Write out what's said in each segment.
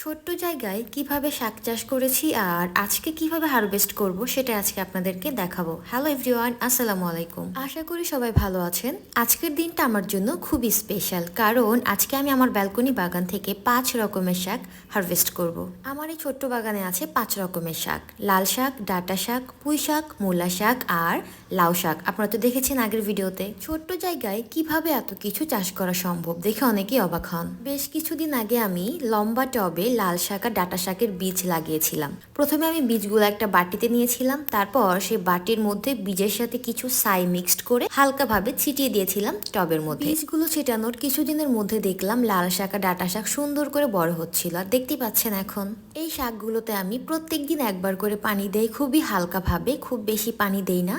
ছোট্ট জায়গায় কিভাবে শাক চাষ করেছি আর আজকে কিভাবে হারভেস্ট করব সেটা আজকে আপনাদেরকে দেখাবো। হ্যালো এভরিওয়ান, আসসালামু আলাইকুম। আশা করি সবাই ভালো আছেন। আজকের দিনটা আমার জন্য খুবই স্পেশাল, কারণ আজকে আমি আমার ব্যালকনি বাগান থেকে 5 রকমের শাক হারভেস্ট করব। আমার এই ছোট্ট বাগানে আছে 5 রকমের শাক: লাল শাক, ডাঁটা শাক, পুঁই শাক, মূলা শাক আর লাউ শাক। আপনারা তো দেখেছেন আগের ভিডিওতে। ছোট্ট জায়গায় কিভাবে এত কিছু চাষ করা সম্ভব দেখে অনেকেই অবাক হন। বেশ কিছুদিন আগে আমি লম্বা টবে লাল শাক আর ডাঁটা শাকের বীজ লাগিয়েছিলাম। প্রথমে আমি বীজগুলো একটা বাটিতে নিয়েছিলাম, তারপর সেই বাটির মধ্যে বীজের সাথে কিছু ছাই মিক্সড করে হালকাভাবে ছিটিয়ে দিয়েছিলাম টবের মধ্যে। বীজগুলো ছিটানোর কিছুদিনের মধ্যে দেখলাম লাল শাক আর ডাঁটা শাক সুন্দর করে বড় হচ্ছিল, আর দেখতেই পাচ্ছেন এখন। এই শাকগুলোতে আমি প্রত্যেকদিন একবার করে পানি দেই, খুবই হালকাভাবে, খুব বেশি পানি দেই না।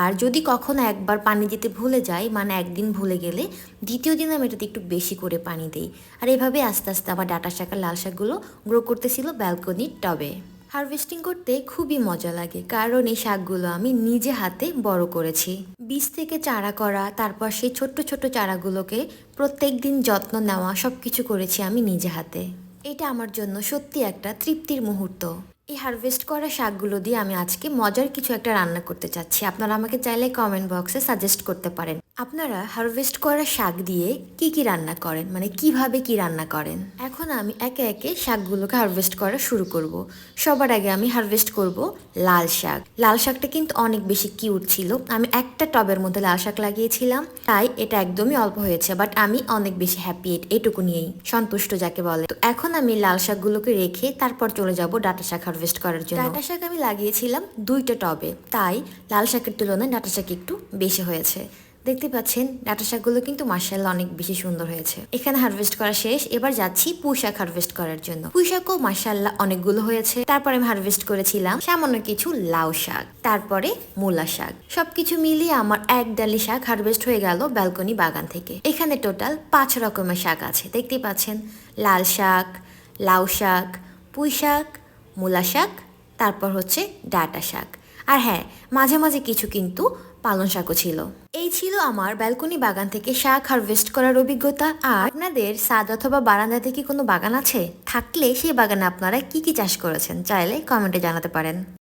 আর যদি কখনো একবার পানি দিতে ভুলে যাই, মানে একদিন ভুলে গেলে দ্বিতীয় দিন আমি এটাতে একটু বেশি করে পানি দিই। আর এভাবে আস্তে আস্তে আমার ডাঁটা শাক আর লাল শাকগুলো গ্রো করতেছিল ব্যালকনির টবে। হারভেস্টিং করতে খুবই মজা লাগে, কারণ এই শাকগুলো আমি নিজে হাতে বড় করেছি। বীজ থেকে চারা করা, তারপর সেই ছোট্ট ছোট্ট চারাগুলোকে প্রত্যেক দিন যত্ন নেওয়া, সব কিছু করেছি আমি নিজে হাতে। এটা আমার জন্য সত্যি একটা তৃপ্তির মুহূর্ত। এই হারভেস্ট করা শাকগুলো দিয়ে আমি আজকে মজার কিছু একটা রান্না করতে চাচ্ছি। আপনারা আমাকে চাইলে কমেন্ট বক্সে সাজেস্ট করতে পারেন আপনারা হারভেস্ট করা শাক দিয়ে কি কি রান্না করেন, মানে কিভাবে কি রান্না করেন। এখন আমি একে একে শাকগুলোকে হারভেস্ট করা শুরু করব। সবার আগে আমি হারভেস্ট করব লাল শাক। লাল শাকটা কিন্তু অনেক বেশি কিউট ছিল। আমি একটা টবের মধ্যে লাল শাক লাগিয়েছিলাম, তাই এটা একদমই অল্প হয়েছে, বাট আমি অনেক বেশি হ্যাপি, এটুকু নিয়েই সন্তুষ্ট যাকে বলে। তো এখন আমি লাল শাকগুলোকে রেখে তারপর চলে যাব ডাঁটা শাক হারভেস্ট করার জন্য। ডাঁটা শাক আমি লাগিয়েছিলাম 2টা টবে, তাই লাল শাকের তুলনায় ডাঁটা শাক একটু বেশি হয়েছে। দেখতে পাচ্ছেন ডাঁটা শাকগুলো কিন্তু মাশাআল্লাহ অনেক বেশি সুন্দর হয়েছে। এখানে হারভেস্ট করা শেষ, এবার যাচ্ছি পুঁই শাক হারভেস্ট করার জন্য। পুঁই শাকও মাশাআল্লাহ অনেকগুলো হয়েছে। তারপরে আমি হারভেস্ট করেছিলাম সামান্য কিছু লাউ শাক, তারপরে মূলা শাক। সবকিছু মিলিয়ে আমার 1 ডালি শাক হারভেস্ট হয়ে গেল ব্যালকনি বাগান থেকে। এখানে টোটাল 5 রকমের শাক আছে, দেখতেই পাচ্ছেন। লাল শাক, লাউ শাক, পুঁই শাক, মূলা শাক, তারপর হচ্ছে ডাঁটা শাক। আর হ্যাঁ, মাঝে মাঝে কিছু কিন্তু পালং শাকও ছিল। এই ছিল আমার ব্যালকনি বাগান থেকে শাক হারভেস্ট করার অভিজ্ঞতা। আর আপনাদের ছাদ অথবা বারান্দাতে কি কোনো বাগান আছে? থাকলে সেই বাগানে আপনারা কি কি চাষ করেছেন চাইলে কমেন্টে জানাতে পারেন।